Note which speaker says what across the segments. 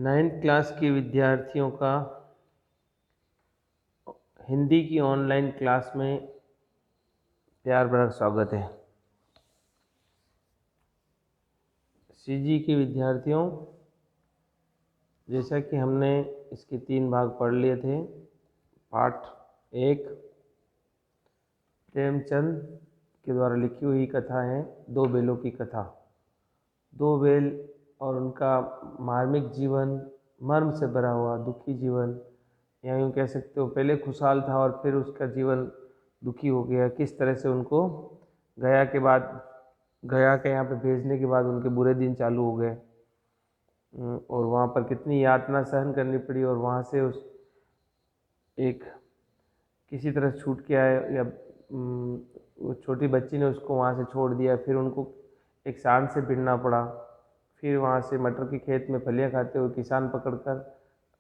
Speaker 1: Ninth class के विद्यार्थियों का हिंदी की ऑनलाइन क्लास में प्यार भरा स्वागत है। सीजी के विद्यार्थियों, जैसा कि हमने इसके 3 भाग पढ़ लिए थे। पाठ 1 प्रेमचंद के द्वारा लिखी हुई कथा है दो बेलों की कथा। दो बेल और उनका मार्मिक जीवन, मर्म से भरा हुआ दुखी जीवन, या यूँ कह सकते हो पहले खुशहाल था और फिर उसका जीवन दुखी हो गया। किस तरह से उनको गया के यहाँ पे भेजने के बाद उनके बुरे दिन चालू हो गए और वहाँ पर कितनी यातना सहन करनी पड़ी, और वहाँ से उस एक किसी तरह छूट के आए, या वो छोटी बच्ची ने उसको वहाँ से छोड़ दिया। फिर उनको एक सांड से भिड़ना पड़ा। फिर वहाँ से मटर के खेत में फलियाँ खाते हुए किसान पकड़कर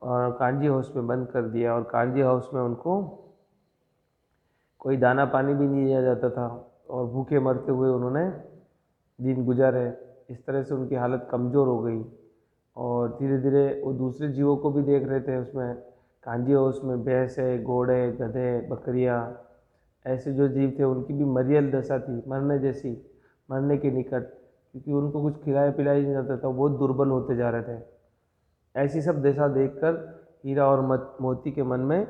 Speaker 1: और कांजी हाउस में बंद कर दिया, और कांजी हाउस में उनको कोई दाना पानी भी नहीं दिया जाता था और भूखे मरते हुए उन्होंने दिन गुजारे। इस तरह से उनकी हालत कमज़ोर हो गई और धीरे धीरे वो दूसरे जीवों को भी देख रहे थे। उसमें कांजी हाउस में भैंसे, घोड़े, गधे, बकरियाँ, ऐसे जो जीव थे उनकी भी मरियल दशा थी, मरने जैसी, मरने के निकट, क्योंकि उनको कुछ खिलाया पिलाया नहीं जाता था, बहुत दुर्बल होते जा रहे थे। ऐसी सब दशा देखकर हीरा और मोती के मन में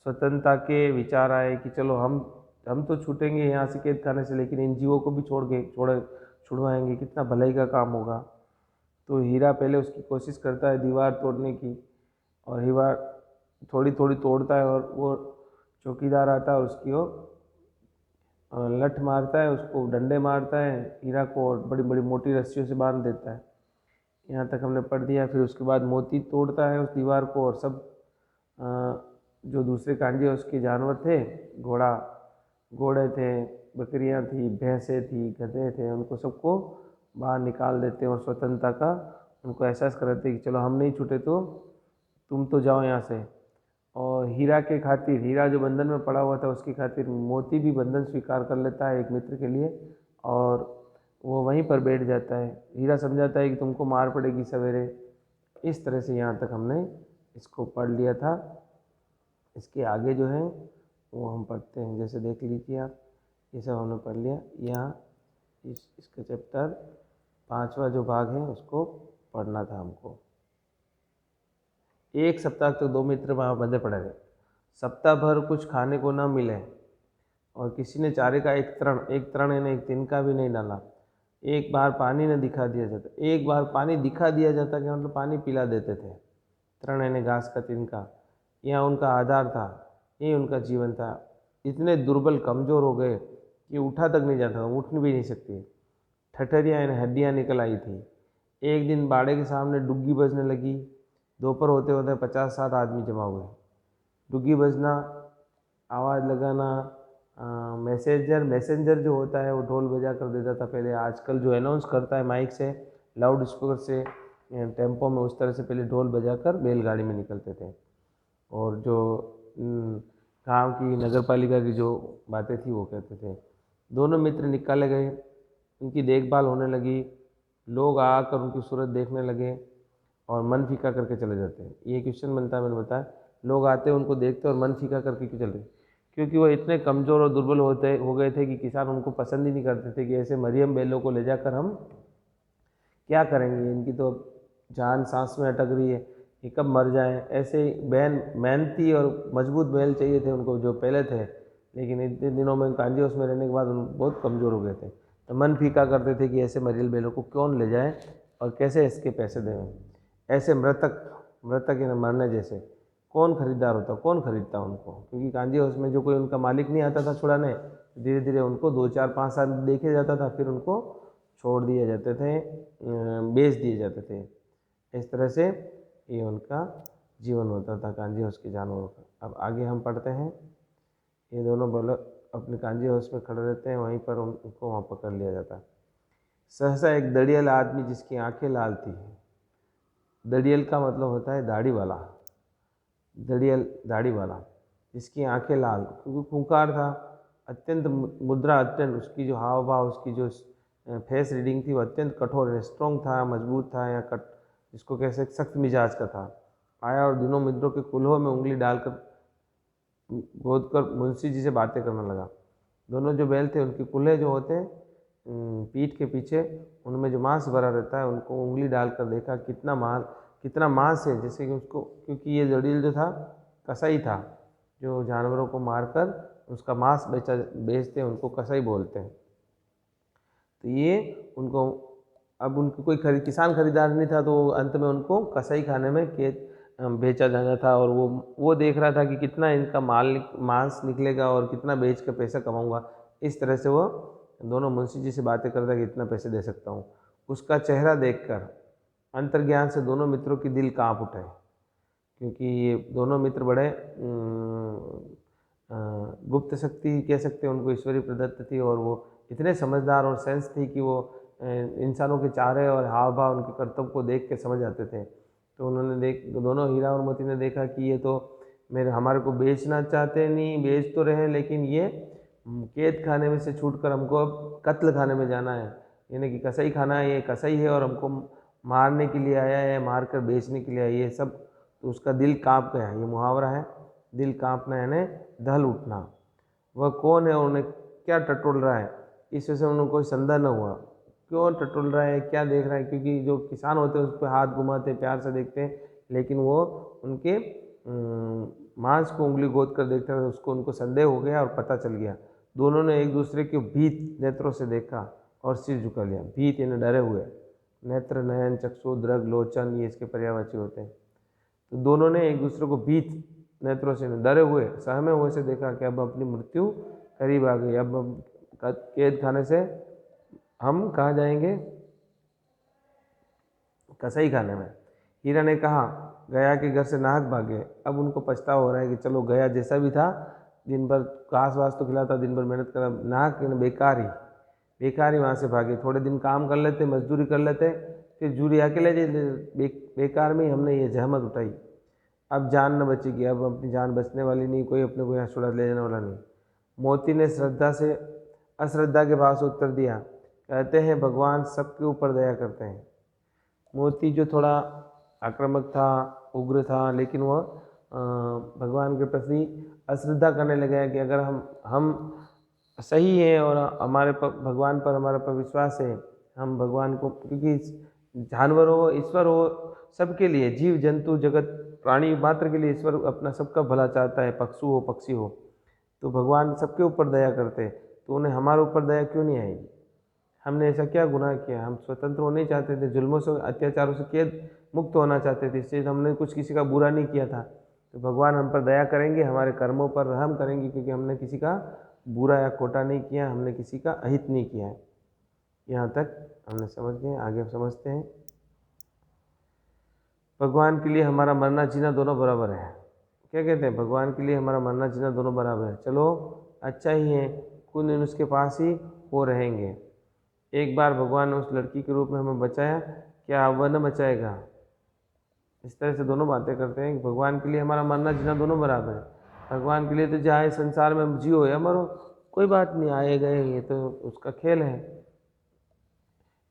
Speaker 1: स्वतंत्रता के विचार आए कि चलो हम तो छूटेंगे यहाँ से कैद खाने से, लेकिन इन जीवों को भी छुड़वाएंगे, कितना भलाई का काम होगा। तो हीरा पहले उसकी कोशिश करता है दीवार तोड़ने की, और हीरा थोड़ी थोड़ी तोड़ता है और वो चौकीदार आता है और उसकी वो लठ मारता है, उसको डंडे मारता है हीरा को, और बड़ी बड़ी मोटी रस्सियों से बांध देता है। यहाँ तक हमने पढ़ दिया। फिर उसके बाद मोती तोड़ता है उस दीवार को, और सब जो दूसरे कांजी उसके जानवर थे, घोड़े थे, बकरियाँ थी, भैंसें थी, गधे थे, उनको सबको बाहर निकाल देते हैं और स्वतंत्रता का उनको एहसास कराते हैं कि चलो हम नहीं छूटे तो तुम तो जाओ यहाँ से। और हीरा के खातिर, हीरा जो बंधन में पड़ा हुआ था उसकी खातिर मोती भी बंधन स्वीकार कर लेता है एक मित्र के लिए, और वो वहीं पर बैठ जाता है। हीरा समझाता है कि तुमको मार पड़ेगी सवेरे। इस तरह से यहाँ तक हमने इसको पढ़ लिया था। इसके आगे जो है वो हम पढ़ते हैं, जैसे देख लीजिए आप, ये सब हमने पढ़ लिया। यहाँ इसका चैप्टर 5वां जो भाग है उसको पढ़ना था हमको। एक सप्ताह तक दो मित्र वहाँ बंधे पड़े रहे। सप्ताह भर कुछ खाने को न मिले और किसी ने चारे का एक तरण यानी एक तिनका भी नहीं डाला। एक बार पानी न दिखा दिया जाता, एक बार पानी दिखा दिया जाता कि मतलब पानी पिला देते थे। तरण यानी घास का तिनका, यह उनका आधार था, यही उनका जीवन था। इतने दुर्बल कमज़ोर हो गए कि उठा तक नहीं जाता, उठ भी नहीं सकती। ठठरियाँ यानी हड्डियाँ निकल आई थी। एक दिन बाड़े के सामने डुग्गी बजने लगी। दोपहर होते होते 50-60 आदमी जमा हुए। डुग्गी बजना, आवाज़ लगाना, मैसेंजर जो होता है वो ढोल बजा कर देता था पहले। आजकल जो अनाउंस करता है माइक से, लाउड स्पीकर से, टेम्पो में, उस तरह से पहले ढोल बजाकर बैलगाड़ी में निकलते थे। और जो गांव की नगर पालिका की जो बातें थी वो कहते थे। दोनों मित्र निकाले गए, उनकी देखभाल होने लगी। लोग आकर उनकी सूरत देखने लगे और मन फीका करके चले जाते हैं। ये क्वेश्चन बनता है, मैंने बताया, लोग आते हैं उनको देखते और मन फीका करके क्यों चल रहे? क्योंकि वो इतने कमज़ोर और दुर्बल हो गए थे कि किसान उनको पसंद ही नहीं करते थे कि ऐसे मरियम बैलों को ले जाकर हम क्या करेंगे, इनकी तो जान सांस में अटक रही है, ये कब मर जाएं। ऐसे मेहनती और मजबूत बैल चाहिए थे उनको जो पहले थे, लेकिन इतने दिनों में कांजी हाउस में रहने के बाद उन बहुत कमज़ोर हो गए थे। तो मन फीका करते थे कि ऐसे मरियल बैलों को कौन ले जाए और कैसे इसके पैसे दें। ऐसे मृतक या मरने जैसे कौन खरीदार होता, कौन खरीदता उनको? क्योंकि कांजी हाउस में जो कोई उनका मालिक नहीं आता था छुड़ाने, धीरे धीरे उनको 2-4-5 साल देखे जाता था, फिर उनको छोड़ दिए जाते थे, बेच दिए जाते थे। इस तरह से ये उनका जीवन होता था कांजी हाउस के जानवरों का। अब आगे हम पढ़ते हैं। ये दोनों बैल अपने कांजी हाउस में खड़े रहते हैं, वहीं पर उनको वहाँ पकड़ लिया जाता है। सहसा एक दड़ियल आदमी जिसकी आंखें लाल थी, दड़ियल का मतलब होता है दाढ़ी वाला, दड़ियल दाढ़ी वाला, जिसकी आंखें लाल, क्योंकि खूंखार था, अत्यंत मुद्रा, अत्यंत उसकी जो हाव भाव, उसकी जो फेस रीडिंग थी वो अत्यंत कठोर है, स्ट्रॉन्ग था, मजबूत था, या जिसको कैसे सख्त मिजाज का था। आया और दोनों मित्रों के कुल्हों में उंगली डालकर गोद कर मुंशी जी से बातें करने लगा। दोनों जो बैल थे उनके कुल्हे जो होते हैं पीठ के पीछे, उनमें जो मांस भरा रहता है, उनको उंगली डालकर देखा कितना मांस है, जैसे कि उसको, क्योंकि ये जड़ील जो था कसाई था, जो जानवरों को मारकर उसका मांस बेचते हैं, उनको कसाई बोलते हैं। तो ये उनको, अब उनकी कोई किसान खरीदार नहीं था, तो अंत में उनको कसाई खाने में बेचा जाना था। और वो देख रहा था कि कितना इनका मांस निकलेगा और कितना बेच कर पैसा कमाऊंगा। इस तरह से वो दोनों मुंशी जी से बातें करता कि इतना पैसे दे सकता हूँ। उसका चेहरा देखकर अंतर्ज्ञान से दोनों मित्रों की दिल कांप उठे, क्योंकि ये दोनों मित्र बड़े गुप्त शक्ति कह सकते हैं, उनको ईश्वरीय प्रदत्त थी, और वो इतने समझदार और सेंस थी कि वो इंसानों के चेहरे और हाव भाव, उनके कर्तव्य को देख के समझ आते थे। तो उन्होंने दोनों हीरा और मोती ने देखा कि ये तो हमारे को बेचना चाहते नहीं, बेच तो रहे, लेकिन ये कैद खाने में से छूटकर हमको अब कत्ल खाने में जाना है, यानी कि कसाई खाना है। ये कसाई है और हमको मारने के लिए आया है, मार कर बेचने के लिए आया है, ये सब। तो उसका दिल कांप गया। ये मुहावरा है, दिल कांपना यानी दहल उठना। वह कौन है और उन्हें क्या टटोल रहा है, इस वजह से उन्हें कोई संदेह न हुआ। क्यों टटोल रहा है, क्या देख रहा है, क्योंकि जो किसान होते हैं उस पर हाथ घुमाते, प्यार से देखते हैं, लेकिन वो उनके मांस को उंगली गोद कर देखते रहे। उसको उनको संदेह हो गया और पता चल गया। दोनों ने एक दूसरे के भीत नेत्रों से देखा और सिर झुका लिया। भीत यानी डरे हुए, नेत्र, नयन, चक्षु, दृग, लोचन, ये इसके पर्यायवाची होते हैं। तो दोनों ने एक दूसरे को भीत नेत्रों से, डरे हुए, सहमे हुए से देखा कि अब अपनी मृत्यु करीब आ गई। अब कैद खाने से हम कहाँ जाएंगे, कसाई खाने में। हीरा ने कहा, गया के घर से नाहक भागे। अब उनको पछतावा हो रहा है कि चलो गया जैसा भी था, दिन भर घास वास तो खिलाता, दिन भर मेहनत करा, नाहक बेकार ही वहाँ से भागे। थोड़े दिन काम कर लेते, मजदूरी कर लेते, फिर जूरी अकेले बेकार में ही हमने ये जहमत उठाई। अब जान न बचेगी, अब अपनी जान बचने वाली नहीं, कोई अपने को यहाँ छुड़ा ले जाने वाला नहीं। मोती ने अश्रद्धा के भाव से उत्तर दिया, कहते हैं भगवान सबके ऊपर दया करते हैं। मोती जो थोड़ा आक्रामक था, उग्र था, लेकिन वह भगवान के प्रति अश्रद्धा करने लगा कि अगर हम सही हैं और हमारे भगवान पर हमारा पर विश्वास है, हम भगवान को, क्योंकि जानवर हो, ईश्वर हो, सबके लिए, जीव जंतु जगत प्राणी मात्र के लिए ईश्वर अपना सबका भला चाहता है, पशु हो पक्षी हो। तो भगवान सबके ऊपर दया करते, तो उन्हें हमारे ऊपर दया क्यों नहीं आएगी? हमने ऐसा क्या गुनाह किया? हम स्वतंत्र होना ही चाहते थे, जुल्मों से, अत्याचारों से कैद मुक्त होना चाहते थे, इससे हमने कुछ किसी का बुरा नहीं किया था। तो भगवान हम पर दया करेंगे, हमारे कर्मों पर रहम करेंगे, क्योंकि हमने किसी का बुरा या खोटा नहीं किया, हमने किसी का अहित नहीं किया है। यहाँ तक हमने समझ गए, आगे समझते हैं। भगवान के लिए हमारा मरना जीना दोनों बराबर है। क्या कहते हैं? भगवान के लिए हमारा मरना जीना दोनों बराबर है। चलो अच्छा ही है, कुछ दिन उसके पास ही वो रहेंगे। एक बार भगवान ने उस लड़की के रूप में हमें बचाया, क्या वह न बचाएगा? इस तरह से दोनों बातें करते हैं कि भगवान के लिए हमारा मरना जीना दोनों बराबर है। भगवान के लिए तो चाहे संसार में जियो या मरो, कोई बात नहीं, आए गए, ये तो उसका खेल है।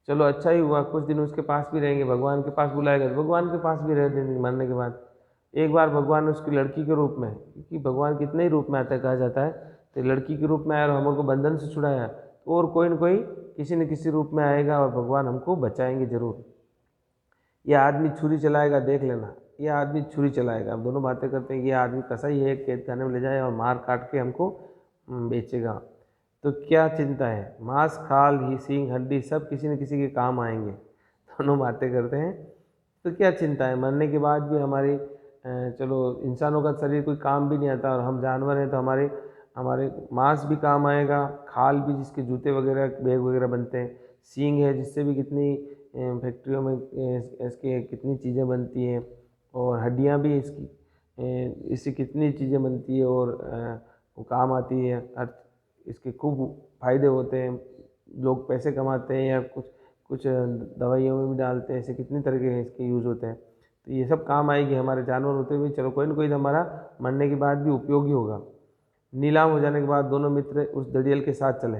Speaker 1: चलो अच्छा ही हुआ, कुछ दिन उसके पास भी रहेंगे, भगवान के पास बुलाएगा तो भगवान के पास भी रह देंगे मरने के बाद। एक बार भगवान ने उसकी लड़की के रूप में, क्योंकि भगवान कितने ही रूप में आता है कहा जाता है, तो लड़की के रूप में आया और हमको बंधन से छुड़ाया, और कोई न कोई किसी न किसी रूप में आएगा और भगवान हमको बचाएंगे जरूर। यह आदमी छुरी चलाएगा, देख लेना, यह आदमी छुरी चलाएगा। अब दोनों बातें करते हैं कि यह आदमी कसाई है, कैद खाने में ले जाए और मार काट के हमको बेचेगा। तो क्या चिंता है, मांस, खाल, ही सींग, हड्डी सब किसी न किसी के काम आएंगे। दोनों बातें करते हैं। तो क्या चिंता है, मरने के बाद भी हमारी, चलो इंसानों का शरीर कोई काम भी नहीं आता, और हम जानवर हैं तो हमारे मांस भी काम आएगा, खाल भी जिसके जूते वगैरह बैग वगैरह बनते हैं, सींग है जिससे भी कितनी फैक्ट्रियों में इसके कितनी चीज़ें बनती हैं, और हड्डियाँ भी इससे कितनी चीज़ें बनती है और वो काम आती है। इसके खूब फायदे होते हैं, लोग पैसे कमाते हैं या कुछ दवाइयों में भी डालते हैं, ऐसे कितनी तरह के इसके यूज़ होते हैं। तो ये सब काम आएगी हमारे जानवर होते हुए, चलो कोई ना कोई तो हमारा मरने के बाद भी उपयोगी होगा। नीलाम हो जाने के बाद दोनों मित्र उस दड़ियल के साथ चले।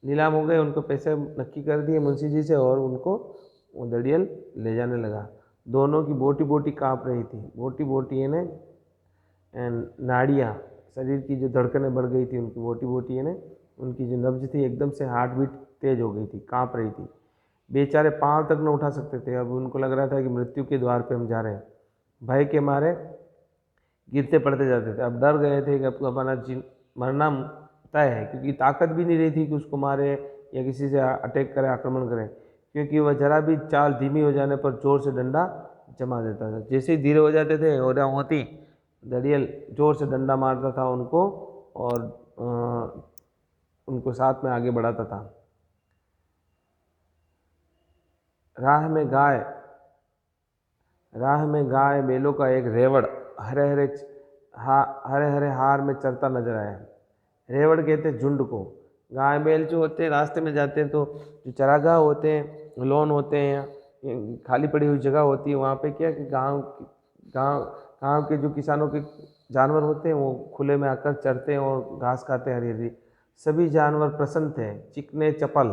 Speaker 1: नीलाम हो गए, उनको पैसे नक्की कर दिए मुंशी जी से, और उनको वो दड़ियल ले जाने लगा। दोनों की बोटी बोटी काँप रही थी। बोटी बोटी है ना नाड़ियाँ, शरीर की जो धड़कनें बढ़ गई थी उनकी, बोटी बोटी है ना उनकी जो नब्ज थी एकदम से हार्ट बीट तेज हो गई थी, काँप रही थी। बेचारे पाँव तक न उठा सकते थे। अब उनको लग रहा था कि मृत्यु के द्वार पे हम जा रहे हैं। भय के मारे गिरते पड़ते जाते थे। अब डर गए थे कि अब हमारा मरना तय है, क्योंकि ताकत भी नहीं रही थी कि उसको मारे या किसी से अटैक करे, आक्रमण करे, क्योंकि वह जरा भी चाल धीमी हो जाने पर जोर से डंडा जमा देता था। जैसे ही धीरे हो जाते थे और होती दड़ियल जोर से डंडा मारता था उनको और उनको साथ में आगे बढ़ाता था। राह में गाय बैलों का एक रेवड़ हरे हरे हार में चरता नजर आया। रेवड़ कहते हैं झुंड को। गाय बैल जो होते हैं रास्ते में जाते हैं तो जो चरागाह होते हैं, लॉन होते हैं, खाली पड़ी हुई जगह होती है, वहाँ पे क्या कि गांव के जो किसानों के जानवर होते हैं वो खुले में आकर चरते हैं और घास खाते हैं हरी हरी। सभी जानवर प्रसन्न थे, चिकने चपल,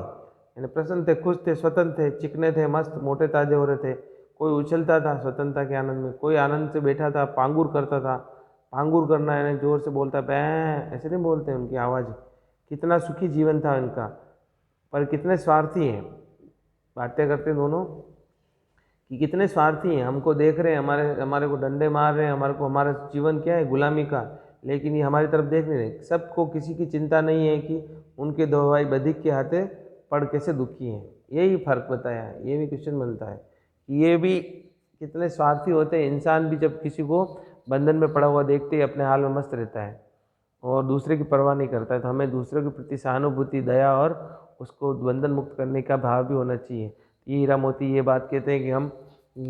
Speaker 1: यानी प्रसन्न थे, खुश थे, स्वतंत्र थे, चिकने थे, मस्त मोटे ताजे हो रहे थे। कोई उछलता था स्वतंत्रता के आनंद में, कोई आनंद से बैठा था, पांगुर करता था। पांगुर करना यानी जोर से बोलता, बैं, ऐसे नहीं बोलते उनकी आवाज़। कितना सुखी जीवन था इनका, पर कितने स्वार्थी हैं। बातें करते दोनों कि कितने स्वार्थी हैं, हमको देख रहे हैं, हमारे को डंडे मार रहे हैं, हमारा जीवन क्या है, गुलामी का, लेकिन ये हमारी तरफ देख नहीं रहे। सबको किसी की चिंता नहीं है कि उनके दो भाई बधिक के हाथे पढ़ कैसे दुखी हैं। यही फर्क बताया है, ये भी क्वेश्चन बनता है कि ये भी कितने स्वार्थी होते हैं। इंसान भी जब किसी को बंधन में पड़ा हुआ देखते ही अपने हाल में मस्त रहता है और दूसरे की परवाह नहीं करता है। तो हमें दूसरे के प्रति सहानुभूति, दया और उसको बंधन मुक्त करने का भाव भी होना चाहिए। ये हीरा मोती ये बात कहते हैं कि हम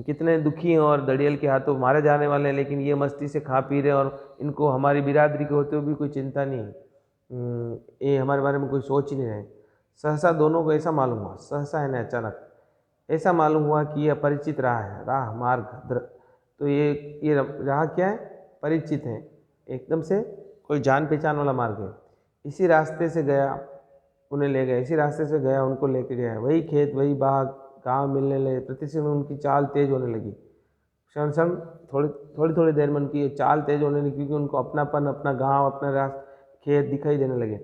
Speaker 1: कितने दुखी हैं और दड़ियल के हाथों मारे जाने वाले हैं, लेकिन ये मस्ती से खा पी रहे हैं और इनको हमारी बिरादरी के होते हुए भी कोई चिंता नहीं है। ये हमारे बारे में कोई सोच ही नहीं रहे। सहसा दोनों को ऐसा मालूम हुआ, सहसा है ना अचानक ऐसा मालूम हुआ कि यह परिचित राह है, राह मार्ग तो ये राह क्या है, परिचित है, एकदम से कोई जान पहचान वाला मार्ग है। इसी रास्ते से गया, उन्हें ले गया, इसी रास्ते से गया, उनको लेके गया। वही खेत, वही बाग, गाँव मिलने लगे। प्रतिक्षण उनकी चाल तेज होने लगी। क्षण क्षण थोड़ी थोड़ी देर में उनकी चाल तेज होने लगी, क्योंकि उनको अपनापन, अपना गांव, अपना खेत दिखाई देने लगे।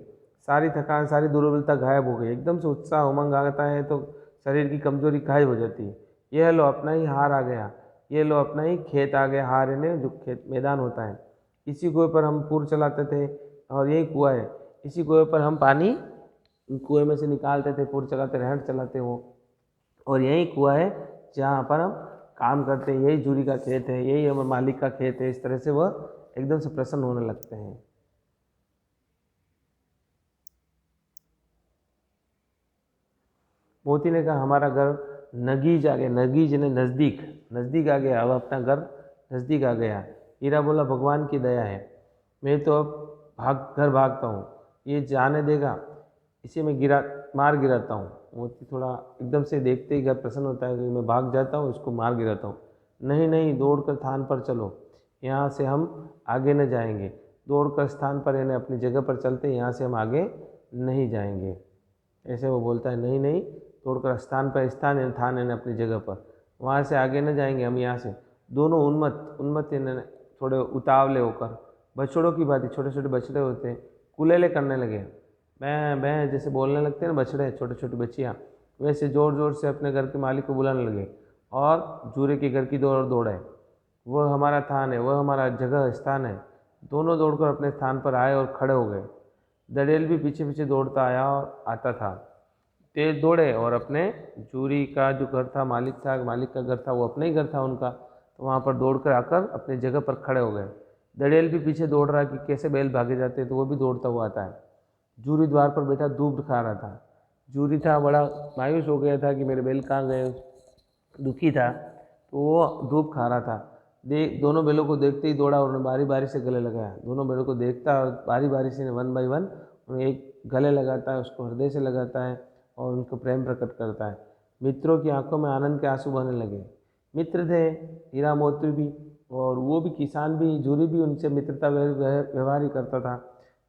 Speaker 1: सारी थकान, सारी दुर्बलता गायब हो गई। एकदम से उत्साह, उमंग आता है तो शरीर की कमजोरी गायब हो जाती है। यह लो अपना ही हार आ गया, ये लो अपना ही खेत आ गया। हार है जो खेत मैदान होता है। इसी कुएं पर हम पूर चलाते थे और यही कुआं है। इसी कुएं पर हम पानी कुएं में से निकालते थे, पूर चलाते, रहट चलाते हो। और यही कुआं है जहाँ पर हम काम करते हैं। यही जूरी का खेत है, यही हमारे मालिक का खेत है। इस तरह से वह एकदम से प्रसन्न होने लगते हैं। मोती ने कहा हमारा घर नगीज आ गया। नगीज ने नज़दीक, नज़दीक आ गया। अब अपना घर नज़दीक आ गया। हीरा बोला भगवान की दया है, मैं तो अब घर भागता हूँ, ये जाने देगा, इसे मैं मार गिराता हूँ। मोती थोड़ा एकदम से देखते ही घर प्रसन्न होता है कि मैं भाग जाता हूँ, इसको मार गिराता हूँ। नहीं नहीं, दौड़कर स्थान पर चलो, यहाँ से हम आगे न जाएंगे। दौड़कर स्थान पर यानी अपनी जगह पर चलते, यहाँ से हम आगे नहीं जाएंगे। ऐसे वो बोलता है, नहीं नहीं, तोड़कर स्थान पर, स्थान यानी अपनी जगह पर, वहाँ से आगे न जाएंगे हम, यहाँ से। दोनों उन्मत्त यानी थोड़े उतावले होकर, बछड़ों की बात, छोटे छोटे बछड़े होते हैं, कुलेले करने लगे। मैं जैसे बोलने लगते हैं ना बछड़े, छोटे छोटी बच्चियाँ, वैसे ज़ोर ज़ोर से अपने घर के मालिक को बुलाने लगे। और जूरे के घर की दौड़ है, वह हमारा थान है, वह हमारा जगह स्थान है। दोनों दौड़कर अपने स्थान पर आए और खड़े हो गए। दड़ेल भी पीछे पीछे दौड़ता आया और आता था। तेज दौड़े और अपने जूरी का जो घर था, मालिक का घर था, वो अपना ही घर था उनका, तो वहाँ पर दौड़कर आकर अपनी जगह पर खड़े हो गए। दड़ेल भी पीछे दौड़ रहा है कि कैसे बैल भागे जाते हैं, तो वो भी दौड़ता हुआ आता है। जूरी द्वार पर बैठा दूध खा रहा था। जूरी था बड़ा मायूस हो गया था कि मेरे बैल कहाँ गए, दुखी था, तो वो धूप खा रहा था। दोनों बैलों को देखते ही दौड़ा और उन्हें बारी बारी से गले लगाया। दोनों बैलों को देखता और बारी बारी से वन बाई वन उन्हें एक गले लगाता है, उसको हृदय से लगाता है और उनको प्रेम प्रकट करता है। मित्रों की आंखों में आनंद के आंसू बहने लगे। मित्र थे हीरा मोती भी, और वो भी किसान भी, जूरी भी उनसे मित्रता व्यवहार ही करता था।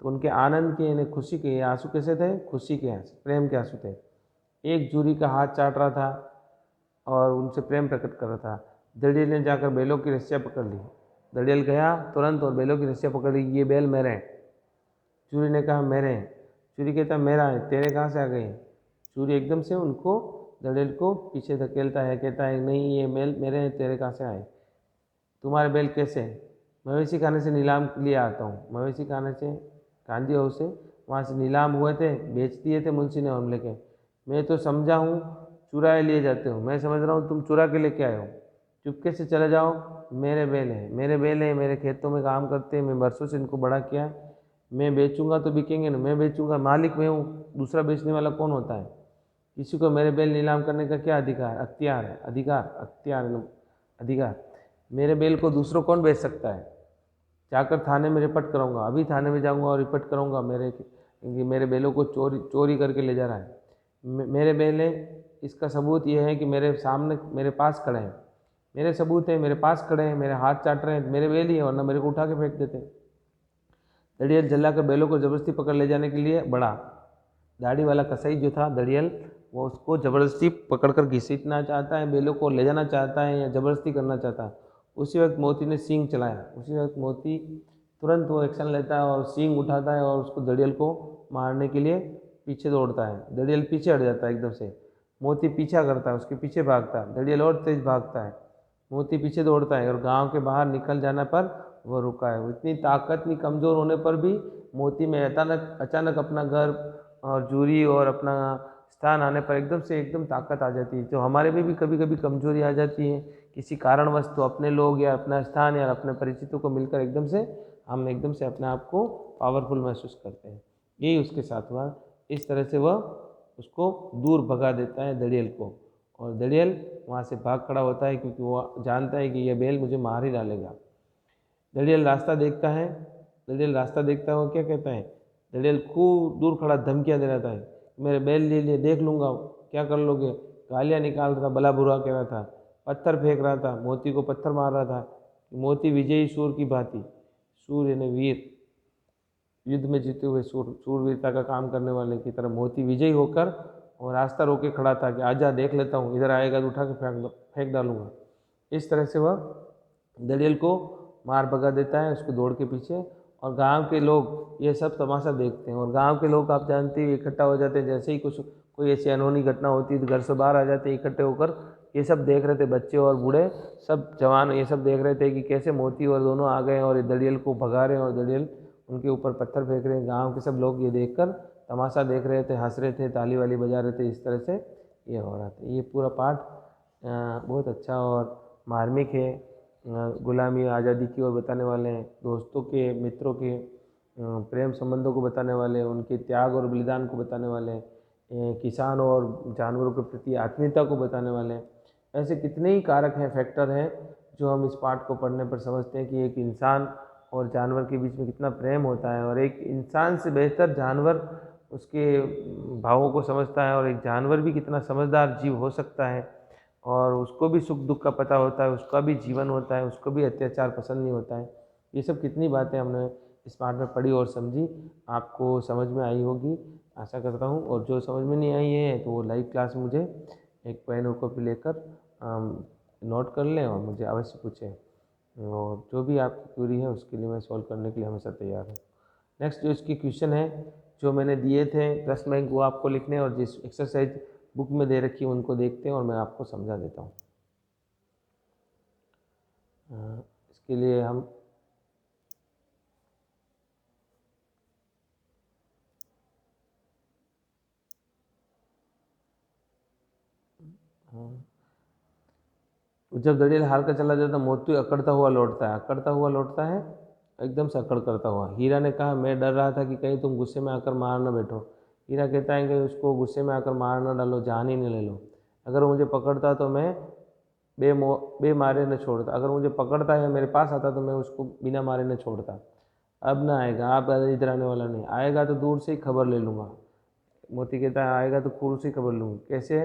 Speaker 1: तो उनके आनंद के यानी खुशी के आंसू कैसे थे, खुशी के आंसू, प्रेम के आंसू थे। एक जूरी का हाथ चाट रहा था और उनसे प्रेम प्रकट कर रहा था। दड़ियल ने जाकर बैलों की रस्सियाँ पकड़ ली। दड़ियल गया तुरंत और बैलों की रस्सियाँ पकड़ ली, ये बैल मेरे हैं। चूरी ने कहा मेरे हैं। चूरी कहता मेरा है, तेरे कहाँ से आ गए? चूरी एकदम से उनको दड़ियल को पीछे धकेलता है, कहता है नहीं ये बैल मेरे हैं, तेरे कहाँ से आए? तुम्हारे बैल कैसे? मवेशी खाने से नीलाम के लिए आता हूँ। मवेशी खाने से गांधी हाउस से वहाँ से नीलाम हुए थे, बेच दिए थे मुंशी ने हमले के। मैं तो समझा हूँ चुराए लिए जाते हो, मैं समझ रहा हूँ तुम चुरा के लेके आए हो। चुपके से चले जाओ, मेरे बैल हैं, मेरे बैल हैं, मेरे खेतों में काम करते हैं, मैं बरसों से इनको बड़ा किया है। मैं बेचूंगा तो बिकेंगे ना, मैं बेचूंगा, मालिक मैं हूँ, दूसरा बेचने वाला कौन होता है? किसी को मेरे बैल नीलाम करने का क्या अधिकार? अख्तियार है, अधिकार, अख्तियार है, अधिकार। मेरे बैल को दूसरों कौन बेच सकता है? जाकर थाने में रिपोर्ट करूँगा, अभी थाने में जाऊँगा और रिपोर्ट करूँगा मेरे बैलों को चोरी करके ले जा रहा है। मेरे बैल है, इसका सबूत ये है कि मेरे सामने मेरे पास खड़े हैं, मेरे सबूत है, मेरे पास खड़े हैं, मेरे हाथ चाट रहे हैं, मेरे बैल ही है, वरना मेरे को उठा के फेंक देते हैं। दड़ियल जलाकर बैलों को जबरदस्ती पकड़ ले जाने के लिए बढ़ा। दाढ़ी वाला कसाई जो था दड़ियल, वो उसको ज़बरदस्ती पकड़कर घसीटना चाहता है, बैलों को ले जाना चाहता है या ज़बरदस्ती करना चाहता है। उसी वक्त मोती ने सींग चलाया। उसी वक्त मोती तुरंत वो एक्शन लेता है और सींग उठाता है और उसको दड़ियल को मारने के लिए पीछे दौड़ता है। दड़ियल पीछे हट जाता है एकदम से। मोती पीछा करता है, उसके पीछे भागता है। दड़ियल और तेज भागता है, मोती पीछे दौड़ता है और गांव के बाहर निकल जाने पर वो रुका है। वो इतनी ताकत, इतनी कमज़ोर होने पर भी मोती में अचानक अचानक अपना घर और जूरी और अपना स्थान आने पर एकदम से एकदम ताकत आ जाती है। तो हमारे में भी कभी कभी कमजोरी आ जाती है किसी कारणवश, तो अपने लोग या अपना स्थान या अपने परिचितों को मिलकर एकदम से हम एकदम से अपने आप को पावरफुल महसूस करते हैं। यही उसके साथ हुआ। इस तरह से वह उसको दूर भगा देता है दड़ियल को, और दड़ियल वहाँ से भाग खड़ा होता है क्योंकि वो जानता है कि यह बैल मुझे मार ही डालेगा। दड़ियल रास्ता देखता है। दड़ियल रास्ता देखता है, वो क्या कहता है? दड़ियल खूब दूर खड़ा धमकियाँ दे रहा है, मेरे बैल ले लिए, देख लूँगा, क्या कर लोगे? गालियाँ निकाल रहा था, भला बुरा कह रहा था, पत्थर फेंक रहा था, मोती को पत्थर मार रहा था। मोती विजयी सूर की भांति, सूर यानी वीर, युद्ध में जीते हुए सूरवीरता का काम करने वाले की तरह मोती विजयी होकर और रास्ता रोके खड़ा था कि आजा देख लेता हूँ, इधर आएगा तो उठा के फेंक डालूंगा। इस तरह से वह दड़ियल को मार भगा देता है उसको दौड़ के पीछे। और गांव के लोग ये सब तमाशा देखते हैं, और गांव के लोग आप जानते हैं इकट्ठा हो जाते हैं, जैसे ही कुछ कोई ऐसी अनहोनी घटना होती है तो घर से बाहर आ जाते हैं इकट्ठे होकर। ये सब देख रहे थे, बच्चे और बूढ़े सब जवान, ये सब देख रहे थे कि कैसे मोती और दोनों आ गए और दड़ियल को भगा रहे हैं और दड़ियल उनके ऊपर पत्थर फेंक रहे हैं। गाँव के सब लोग ये देखकर तमाशा देख रहे थे, हंस रहे थे, ताली वाली बजा रहे थे। इस तरह से ये हो रहा था। ये पूरा पाठ बहुत अच्छा और मार्मिक है। गुलामी आज़ादी की ओर बताने वाले हैं, दोस्तों के, मित्रों के प्रेम संबंधों को बताने वाले हैं, उनके त्याग और बलिदान को बताने वाले हैं, किसानों और जानवरों के प्रति आत्मीयता को बताने वाले हैं। ऐसे कितने ही कारक हैं, फैक्टर हैं, जो हम इस पाठ को पढ़ने पर समझते हैं कि एक इंसान और जानवर के बीच में कितना प्रेम होता है, और एक इंसान से बेहतर जानवर उसके भावों को समझता है, और एक जानवर भी कितना समझदार जीव हो सकता है, और उसको भी सुख दुख का पता होता है, उसका भी जीवन होता है, उसको भी अत्याचार पसंद नहीं होता है। ये सब कितनी बातें हमने इस पाठ में पढ़ी और समझी, आपको समझ में आई होगी आशा करता हूँ। और जो समझ में नहीं आई है तो वो लाइव क्लास में मुझे एक पेन और कॉपी लेकर नोट कर लें और मुझे अवश्य पूछें, और जो भी आपकी क्वेरी है उसके लिए मैं सॉल्व करने के लिए हमेशा तैयार हूँ। नेक्स्ट जो इसकी क्वेश्चन है जो मैंने दिए थे प्रश्न बैंक, वो आपको लिखने, और जिस एक्सरसाइज बुक में दे रखी है उनको देखते हैं और मैं आपको समझा देता हूँ। इसके लिए हम जब दड़ियल हार कर चला जाता मोती अकड़ता हुआ लौटता है। अकड़ता हुआ लौटता है, एकदम से अकड़ करता हुआ। हीरा ने कहा मैं डर रहा था कि कहीं तुम गुस्से में आकर मार न बैठो। हीरा कहता है कि उसको गुस्से में आकर मार न डालो, जान ही न ले लो। अगर वो मुझे पकड़ता तो मैं बेमारे न छोड़ता, अगर मुझे पकड़ता है मेरे पास आता तो मैं उसको बिना मारे न छोड़ता। अब ना आएगा, आप इधर आने वाला नहीं, आएगा तो दूर से ही खबर ले लूँगा। मोती कहता है आएगा तो दूर से ही खबर लूँगा। कैसे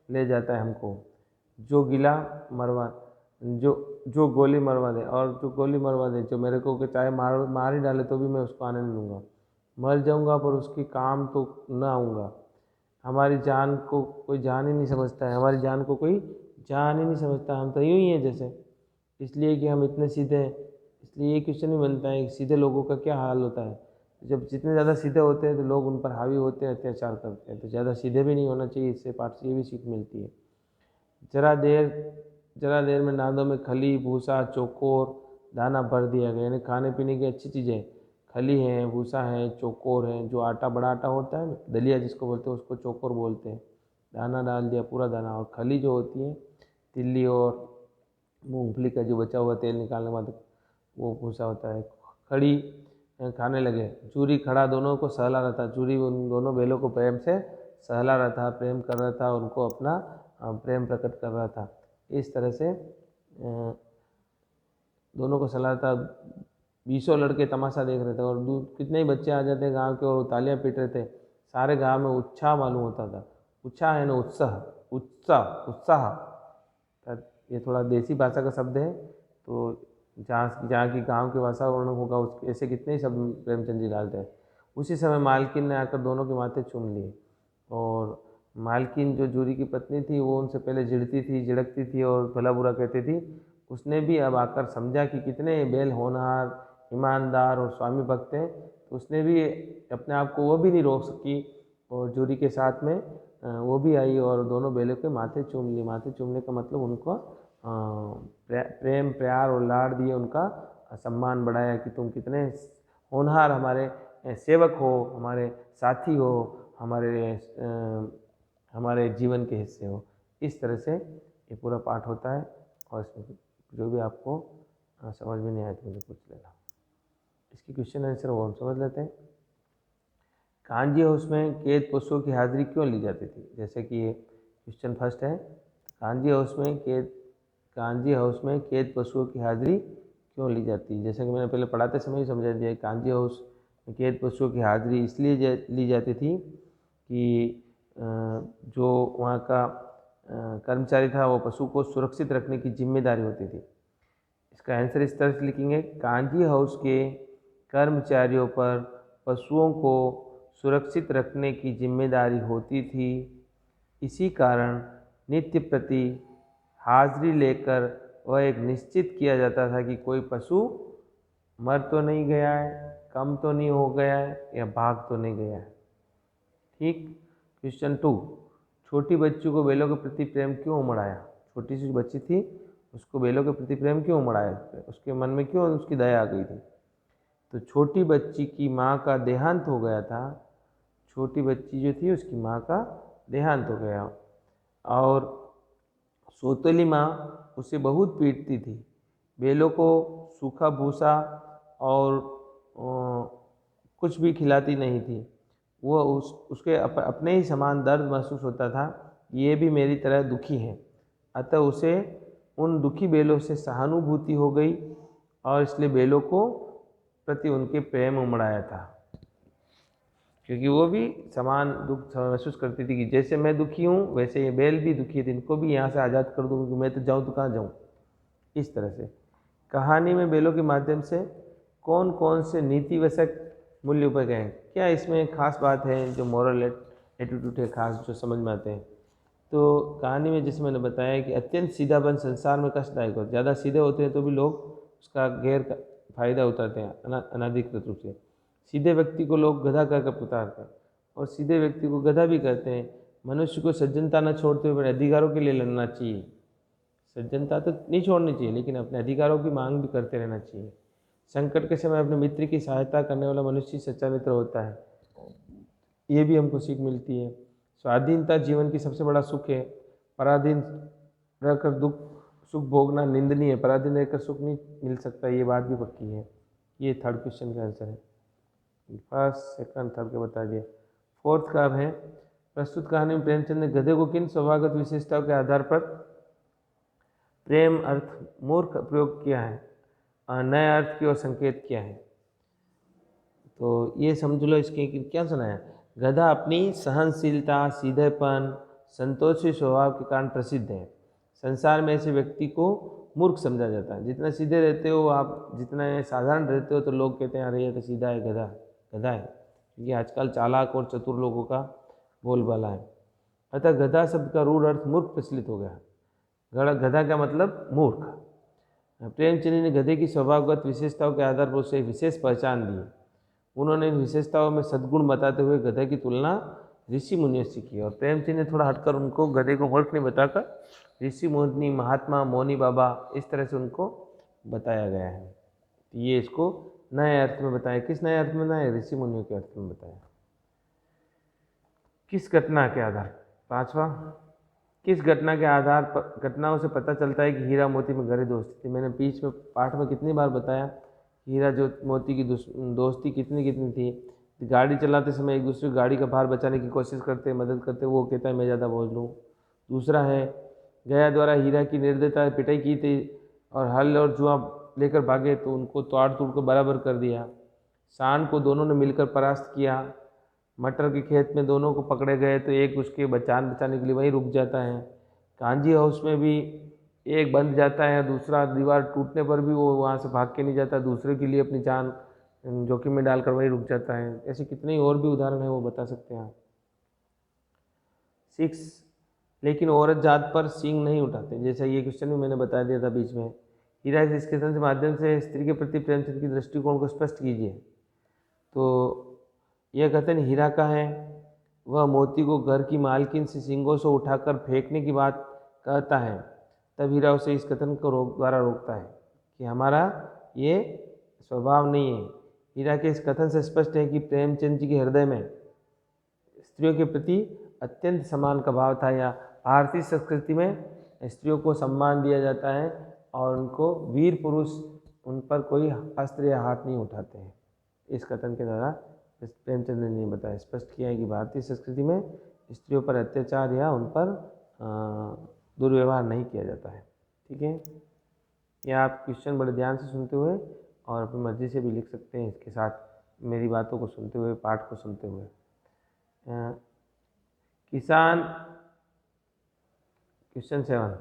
Speaker 1: ले जाता है हमको? जो गिला मरवा, जो गोली मरवा दे, और जो गोली मरवा दे, जो मेरे को चाहे मार ही डाले तो भी मैं उसको आने नहीं दूँगा। मर जाऊँगा पर उसकी काम तो ना आऊँगा। हमारी जान को कोई जान ही नहीं समझता है, हमारी जान को कोई जान ही नहीं समझता, हम तो यूँ ही हैं जैसे। इसलिए कि हम इतने सीधे हैं। इसलिए ये क्वेश्चन भी बनता है कि सीधे लोगों का क्या हाल होता है। जब जितने ज़्यादा सीधे होते हैं तो लोग उन पर हावी होते हैं, अत्याचार करते हैं। तो ज़्यादा सीधे भी नहीं होना चाहिए। इससे पाठ से ये भी सीख मिलती है। जरा देर में नादों में खली, भूसा, चौकोर, दाना भर दिया गया। यानी खाने पीने की अच्छी चीज़ें, खली है, भूसा है, चौकोर है, जो आटा, बड़ा आटा होता है ना, दलिया जिसको बोलते हैं, उसको चौकोर बोलते हैं। दाना डाल दिया, पूरा दाना। और खली जो होती है, तिल्ली और मूंगफली का जो बचा हुआ तेल निकालने के बाद वो भूसा होता है। खड़ी खाने लगे। चूरी खड़ा दोनों को सहला रहा था। चूरी उन दोनों बैलों को प्रेम से सहला रहा था, प्रेम कर रहा था, उनको अपना प्रेम प्रकट कर रहा था। इस तरह से दोनों को सहला रहा था। 20 लड़के तमाशा देख रहे थे और कितने ही बच्चे आ जाते गांव के और तालियां पीट रहे थे। सारे गांव में उत्साह मालूम होता था। उत्साह है ना, उत्साह, उत्साह, उत्साह। ये थोड़ा देसी भाषा का शब्द है, तो जहाँ की गांव की भाषा उन्होंने होगा, उस ऐसे कितने ही शब्द प्रेमचंद जी डालते हैं। उसी समय मालकिन ने आकर दोनों के माथे चूम लिए। और मालकिन जो जूरी की पत्नी थी, वो उनसे पहले चिढ़ती थी, झिड़कती थी और भला बुरा कहती थी। उसने भी अब आकर समझा कि कितने बैल होनहार, ईमानदार और स्वामी भक्त हैं। तो उसने भी अपने आप को वो भी नहीं रोक सकी और जूरी के साथ में वो भी आई और दोनों बैलों के माथे चूम लिए। माथे चूमने का मतलब उनको प्रेम, प्यार और लाड़ दिए, उनका सम्मान बढ़ाया कि तुम कितने होनहार हमारे सेवक हो, हमारे साथी हो, हमारे जीवन के हिस्से हो। इस तरह से ये पूरा पाठ होता है। और इसमें जो भी आपको समझ में नहीं आया तो मुझे पूछ लेना। इसकी क्वेश्चन आंसर वो हम समझ लेते हैं। कांजी हाउस में कैद पशुओं की हाजिरी क्यों ली जाती थी? जैसे कि ये क्वेश्चन फर्स्ट है, कांजी हाउस में कैद पशुओं की हाजिरी क्यों ली जाती है? जैसे कि मैंने पहले पढ़ाते समय ही समझा दिया। कांजी हाउस में कैद पशुओं की हाजिरी इसलिए ली जाती थी कि जो वहाँ का कर्मचारी था, वो पशु को सुरक्षित रखने की जिम्मेदारी होती थी। इसका आंसर इस तरह से लिखेंगे, कांजी हाउस के कर्मचारियों पर पशुओं को सुरक्षित रखने की जिम्मेदारी होती थी। इसी कारण नित्य प्रति हाजिरी लेकर वह एक निश्चित किया जाता था कि कोई पशु मर तो नहीं गया है, कम तो नहीं हो गया है या भाग तो नहीं गया है। ठीक। क्वेश्चन 2, छोटी बच्ची को बैलों के प्रति प्रेम क्यों उमड़ आया? छोटी सी बच्ची थी, उसको बैलों के प्रति प्रेम क्यों उमड़ आया? उसके मन में क्यों उसकी दया आ गई थी? तो छोटी बच्ची की माँ का देहांत हो गया था। छोटी बच्ची जो थी, उसकी माँ का देहांत हो गया और सौतेली माँ उसे बहुत पीटती थी। बैलों को सूखा भूसा और कुछ भी खिलाती नहीं थी। वो उसके अपने ही समान दर्द महसूस होता था। ये भी मेरी तरह दुखी है। अतः उसे उन दुखी बैलों से सहानुभूति हो गई और इसलिए बैलों को प्रति उनके प्रेम उमड़ था, क्योंकि वो भी समान दुख महसूस करती थी कि जैसे मैं दुखी हूँ वैसे ये बैल भी दुखी थे, इनको भी यहाँ से आज़ाद कर दूँ, क्योंकि मैं तो जाऊँ तो कहाँ जाऊँ। इस तरह से कहानी में बैलों के माध्यम से कौन कौन से नीतिवशक मूल्य उपज गए? क्या इसमें खास बात है जो मॉरल एटीट्यूड है खास जो समझ में आते हैं? तो कहानी में जैसे मैंने बताया कि अत्यंत सीधापन संसार में कष्टदायक होता है। ज़्यादा सीधे होते हैं तो भी लोग उसका गैर फायदा उठाते हैं अनाधिकृत रूप से। सीधे व्यक्ति को लोग गधा कर पुकारते हैं और सीधे व्यक्ति को गधा भी कहते हैं। मनुष्य को सज्जनता न छोड़ते हुए अधिकारों के लिए लड़ना चाहिए। सज्जनता तो नहीं छोड़नी चाहिए, लेकिन अपने अधिकारों की मांग भी करते रहना चाहिए। संकट के समय अपने मित्र की सहायता करने वाला मनुष्य सच्चा मित्र होता है। ये भी हमको सीख मिलती है। स्वाधीनता जीवन की सबसे बड़ा सुख है। पराधीन रहकर सुख भोगना निंदनीय है। पराधीन रहकर सुख नहीं मिल सकता, ये बात भी पक्की है। ये थर्ड क्वेश्चन का आंसर है। फर्स्ट, सेकंड, थर्ड के बता दिया। फोर्थ का अब है, प्रस्तुत कहानी में प्रेमचंद ने गधे को किन स्वभावगत विशेषताओं के आधार पर प्रेम अर्थ मूर्ख प्रयोग किया है, नए अर्थ की ओर संकेत किया है? तो ये समझ लो इसके क्या सुनाया। गधा अपनी सहनशीलता, सीधेपन, संतोषी स्वभाव के कारण प्रसिद्ध है। संसार में ऐसे व्यक्ति को मूर्ख समझा जाता है। जितना सीधे रहते हो आप, जितना साधारण रहते हो, तो लोग कहते हैं अरे ये तो सीधा है, गधा है। क्योंकि आजकल चालाक और चतुर लोगों का बोलबाला है। अतः गधा शब्द का रूढ़ अर्थ मूर्ख प्रचलित हो गया। गधा का मतलब मूर्ख। प्रेमचंद ने गधे की स्वभावगत विशेषताओं के आधार पर उसे एक विशेष पहचान दी। उन्होंने इन विशेषताओं में सद्गुण बताते हुए गधे की तुलना ऋषि मुनियों से की, और प्रेमचंद ने थोड़ा हटकर उनको गधे को मूर्ख नहीं बताकर ऋषि मुनि, महात्मा, मौनी बाबा, इस तरह से उनको बताया गया है। तो ये इसको नए अर्थ में बताया। किस नए अर्थ में? नए ऋषि मुनियों के अर्थ में बताया। किस घटना के आधार? पांचवा, किस घटना के आधार पर, घटनाओं से पता चलता है कि हीरा मोती में गहरी दोस्ती थी। मैंने बीच में पाठ में कितनी बार बताया हीरा जो मोती की दोस्ती कितनी थी। गाड़ी चलाते समय एक दूसरे गाड़ी का भार बचाने की कोशिश करते, मदद करते, वो कहता है मैं ज़्यादा बोझ लूँ। दूसरा है गया द्वारा हीरा की निर्दयता पिटाई की थी और हल और जुआ लेकर भागे तो उनको तोड़ कर बराबर कर दिया। सांड को दोनों ने मिलकर परास्त किया। मटर के खेत में दोनों को पकड़े गए तो एक उसके बचाने के लिए वहीं रुक जाता है। कांजी हाउस में भी एक बंध जाता है, दूसरा दीवार टूटने पर भी वो वहाँ से भाग के नहीं जाता, दूसरे के लिए अपनी जान जोखिम में डालकर वहीं रुक जाता है। ऐसे कितने और भी उदाहरण हैं, वो बता सकते हैं आप। 6, लेकिन औरत जात पर सींग नहीं उठाते। जैसा ये क्वेश्चन भी मैंने बता दिया था बीच में। हीरा इस कथन के माध्यम से स्त्री के प्रति प्रेमचंद की दृष्टिकोण को स्पष्ट कीजिए। तो यह कथन हीरा का है। वह मोती को घर की मालकिन से सींगों से उठाकर फेंकने की बात कहता है, तब हीरा उसे इस कथन को द्वारा रोकता है कि हमारा ये स्वभाव नहीं है। हीरा के इस कथन से स्पष्ट है कि प्रेमचंद जी के हृदय में स्त्रियों के प्रति अत्यंत सम्मान का भाव था, या भारतीय संस्कृति में स्त्रियों को सम्मान दिया जाता है और उनको वीर पुरुष, उन पर कोई अस्त्र या हाथ नहीं उठाते हैं। इस कथन के द्वारा प्रेमचंद ने नहीं बताया, स्पष्ट किया है कि भारतीय संस्कृति में स्त्रियों पर अत्याचार या उन पर दुर्व्यवहार नहीं किया जाता है। ठीक है, ये आप क्वेश्चन बड़े ध्यान से सुनते हुए और अपनी मर्जी से भी लिख सकते हैं, इसके साथ मेरी बातों को सुनते हुए, पाठ को सुनते हुए। किसान, क्वेश्चन 7,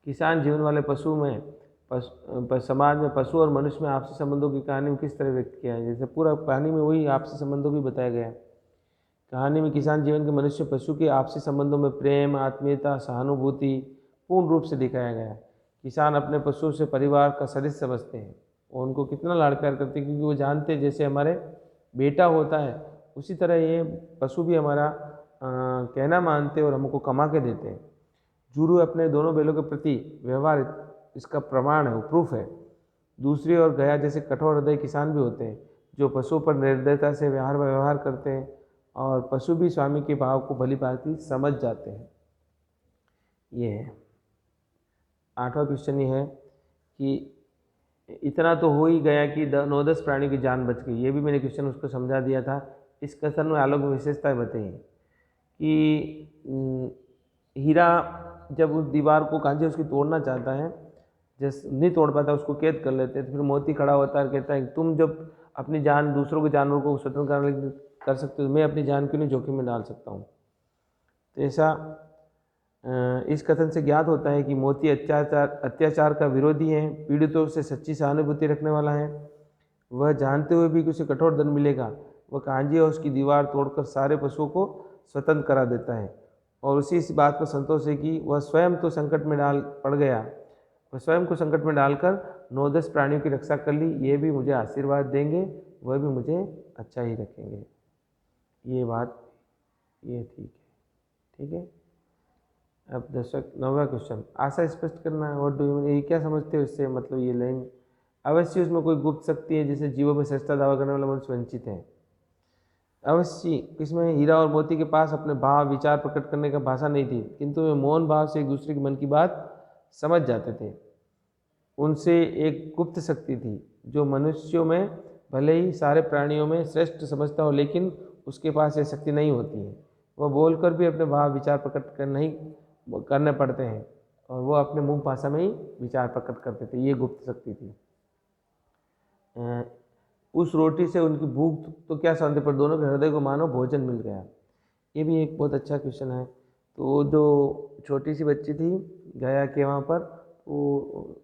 Speaker 1: किसान जीवन वाले पशु में समाज में पशु और मनुष्य में आपसी संबंधों की कहानी में किस तरह व्यक्त किया है। जैसे पूरा कहानी में वही आपसी संबंधों की बताया गया है। कहानी में किसान जीवन के मनुष्य पशु के आपसी संबंधों में प्रेम, आत्मीयता, सहानुभूति पूर्ण रूप से दिखाया गया है। किसान अपने पशु से परिवार का सदस्य समझते हैं और उनको कितना लाड़ प्यार करते हैं, क्योंकि वो जानते हैं जैसे हमारे बेटा होता है उसी तरह ये पशु भी हमारा कहना मानते और हमको कमा के देते हैं। जुरू अपने दोनों बैलों के प्रति व्यवहार इसका प्रमाण है, वो प्रूफ है। दूसरी ओर गया जैसे कठोर हृदय किसान भी होते हैं जो पशु पर निर्दयता से व्यवहार करते हैं और पशु भी स्वामी के भाव को भली भांति समझ जाते हैं। ये है 8वां क्वेश्चन। ये है कि इतना तो हो ही गया कि 9-10 प्राणी की जान बच गई। ये भी मैंने क्वेश्चन उसको समझा दिया था। इस कथन में अलग विशेषताएं बताई कि हीरा जब उस दीवार को कांजी उसकी तोड़ना चाहता है, जैसे नहीं तोड़ पाता, उसको कैद कर लेते हैं। तो फिर मोती खड़ा होता है, कहता है तुम जब अपनी जान दूसरों के जानवरों को स्वतंत्र कर सकते हो, मैं अपनी जान क्यों नहीं जोखिम में डाल सकता हूँ। तो ऐसा इस कथन से ज्ञात होता है कि मोती अत्याचार का विरोधी है, पीड़ितों से सच्ची सहानुभूति रखने वाला है। वह जानते हुए भी कि उसे कठोर दंड मिलेगा, वह कांजी और उसकी दीवार तोड़कर सारे पशुओं को स्वतंत्र करा देता है और उसी इस बात पर संतोष है कि वह स्वयं तो संकट में पड़ गया, वह स्वयं को संकट में डालकर 9-10 प्राणियों की रक्षा कर ली। ये भी मुझे आशीर्वाद देंगे, वह भी मुझे अच्छा ही रखेंगे। ये बात ये ठीक है। अब 9वां क्वेश्चन, आशा स्पष्ट करना। व्हाट डू यू, ये क्या समझते हो इससे? मतलब ये लाइन अवश्य उसमें कोई गुप्त शक्ति है जिसे जीवों में श्रेष्ठता दावा करने वाला मनुष्य वंचित है। अवश्य इसमें हीरा और मोती के पास अपने भाव विचार प्रकट करने का भाषा नहीं थी, किंतु वे मौन भाव से एक दूसरे के मन की बात समझ जाते थे। उनसे एक गुप्त शक्ति थी जो मनुष्यों में भले ही सारे प्राणियों में श्रेष्ठ समझता हो, लेकिन उसके पास ये शक्ति नहीं होती है। वह बोलकर भी अपने भाव विचार प्रकट करने पड़ते हैं और वो अपने मुख भाषा में ही विचार प्रकट करते थे। ये गुप्त शक्ति थी। उस रोटी से उनकी भूख तो क्या शांति, पर दोनों के हृदय को मानो भोजन मिल गया। ये भी एक बहुत अच्छा क्वेश्चन है। तो जो छोटी सी बच्ची थी गया के वहाँ पर, वो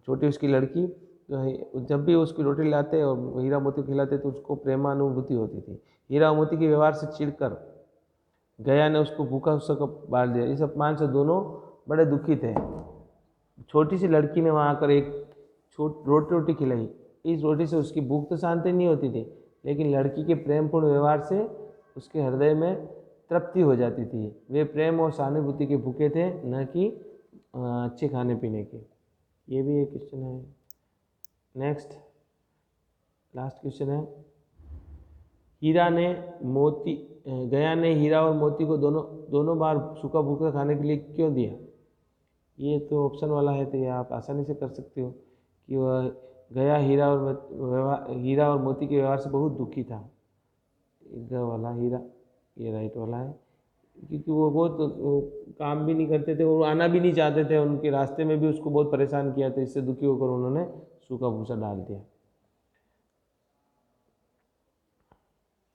Speaker 1: छोटी उसकी लड़की जब भी उसकी रोटी लाते और हीरा मोती खिलाते तो उसको प्रेमानुभूति होती थी। हीरा मोती के व्यवहार से चिढ़कर गया ने उसको भूखा उसका बांट दिया। इस अपमान से दोनों बड़े दुखी थे। छोटी सी लड़की ने वहाँ आकर एक रोटी खिलाई। इस रोटी से उसकी भूख तो शांति नहीं होती थी, लेकिन लड़की के प्रेमपूर्ण व्यवहार से उसके हृदय में तृप्ति हो जाती थी। वे प्रेम और सहानुभूति के भूखे थे, न कि अच्छे खाने पीने के। ये भी एक क्वेश्चन है। नेक्स्ट लास्ट क्वेश्चन है, गया ने हीरा और मोती को दोनों बार सूखा भूखा खाने के लिए क्यों दिया? ये तो ऑप्शन वाला है, तो ये आप आसानी से कर सकते हो कि वह गया हीरा और मोती के व्यवहार से बहुत दुखी था। ग वाला हीरा ये राइट वाला है, क्योंकि वो बहुत काम भी नहीं करते थे और आना भी नहीं चाहते थे, उनके रास्ते में भी उसको बहुत परेशान किया था। इससे दुखी होकर उन्होंने सूखा भूसा डाल दिया।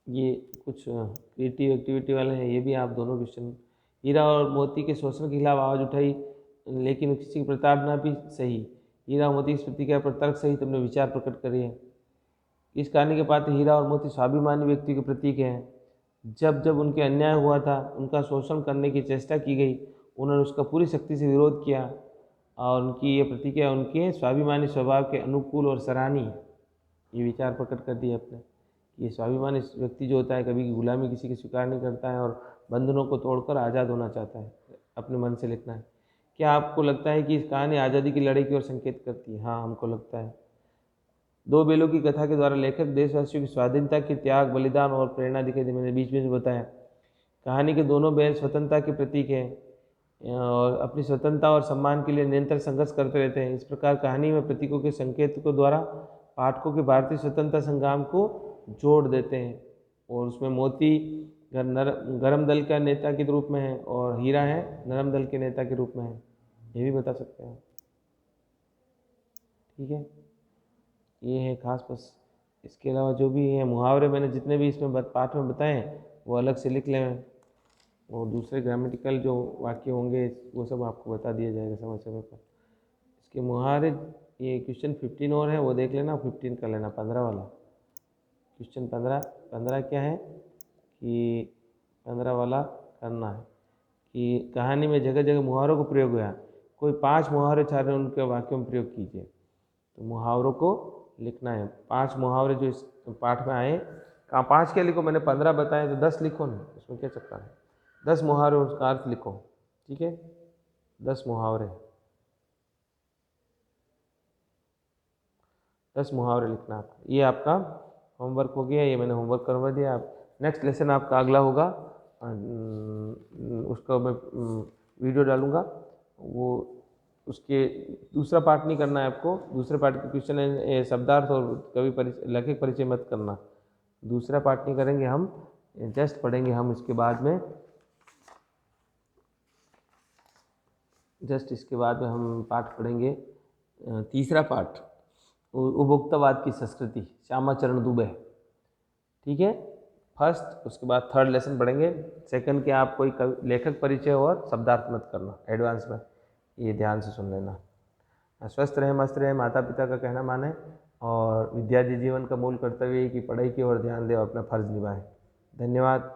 Speaker 1: ये कुछ क्रिएटिव एक्टिविटी वाले हैं, ये भी आप दोनों क्वेश्चन। हीरा और मोती के शोषण के खिलाफ आवाज़ उठाई, लेकिन किसी की प्रताड़ना भी सही। हीरा और मोती की प्रतिक्रिया पर तर्क सहित अपने विचार प्रकट करिए। इस कहानी के पात्र हीरा और मोती स्वाभिमानी व्यक्ति के प्रतीक हैं। जब जब उनके अन्याय हुआ था, उनका शोषण करने की चेष्टा की गई, उन्होंने उसका पूरी शक्ति से विरोध किया और उनकी ये प्रतिक्रिया उनके स्वाभिमानी स्वभाव के अनुकूल और सराहनीय है। ये विचार प्रकट कर दिए अपने। ये स्वाभिमानी व्यक्ति जो होता है कभी गुलामी किसी की स्वीकार नहीं करता है और बंधनों को तोड़कर आज़ाद होना चाहता है, अपने मन से लिखना है। क्या आपको लगता है कि इस कहानी आज़ादी की लड़ाई की ओर संकेत करती है? हाँ, हमको लगता है। दो बेलों की कथा के द्वारा लेखक देशवासियों की स्वाधीनता के त्याग, बलिदान और प्रेरणा दिखाई दी। मैंने बीच में बताया, कहानी के दोनों बैल स्वतंत्रता के प्रतीक हैं और अपनी स्वतंत्रता और सम्मान के लिए निरंतर संघर्ष करते रहते हैं। इस प्रकार कहानी में प्रतीकों के संकेतों द्वारा पाठकों के भारतीय स्वतंत्रता संग्राम को जोड़ देते हैं। और उसमें मोती गरम दल का नेता के रूप में है और हीरा है नरम दल के नेता के रूप में है, ये भी बता सकते हैं। ठीक है, ये है खास। बस इसके अलावा जो भी है मुहावरे मैंने जितने भी इसमें पाठ में बताए हैं वो अलग से लिख लें, और दूसरे ग्रामेटिकल जो वाक्य होंगे वो सब आपको बता दिया जाएगा समय समय पर। इसके मुहावरे ये क्वेश्चन 15 और है, वो देख लेना, 15 कर लेना, 15 वाला क्वेश्चन। 15 क्या है कि 15 वाला करना है कि कहानी में जगह जगह मुहावरों को प्रयोग हुआ। कोई 5 मुहावरे चाहे उनके वाक्यों में प्रयोग कीजिए। तो मुहावरों को लिखना है। 5 मुहावरे जो इस पाठ में आए, कहाँ 5 क्या लिखो, मैंने 15 बताए तो 10 लिखो ना, उसमें क्या चक्कर है। 10 मुहावरे उसका अर्थ लिखो, ठीक है, 10 मुहावरे, 10 मुहावरे लिखना आपका। ये आपका होमवर्क हो गया, ये मैंने होमवर्क करवा दिया। आप नेक्स्ट लेसन आपका अगला होगा, उसका मैं वीडियो डालूँगा, वो उसके दूसरा पार्ट नहीं करना है आपको। दूसरे पार्ट के क्वेश्चन है शब्दार्थ और कवि परिचय, लेखक परिचय मत करना। दूसरा पार्ट नहीं करेंगे हम, जस्ट पढ़ेंगे हम इसके बाद में, जस्ट इसके बाद में हम पाठ पढ़ेंगे तीसरा पाठ, उपभोक्तावाद की संस्कृति, श्यामाचरण दुबे। ठीक है, फर्स्ट, उसके बाद थर्ड लेसन पढ़ेंगे। सेकंड के आप कोई लेखक परिचय और शब्दार्थ मत करना एडवांस में, ये ध्यान से सुन लेना। स्वस्थ रहें, मस्त रहें, माता पिता का कहना माने, और विद्यार्थी जीवन का मूल कर्तव्य है कि पढ़ाई की ओर ध्यान दें और अपना फर्ज निभाएं। धन्यवाद।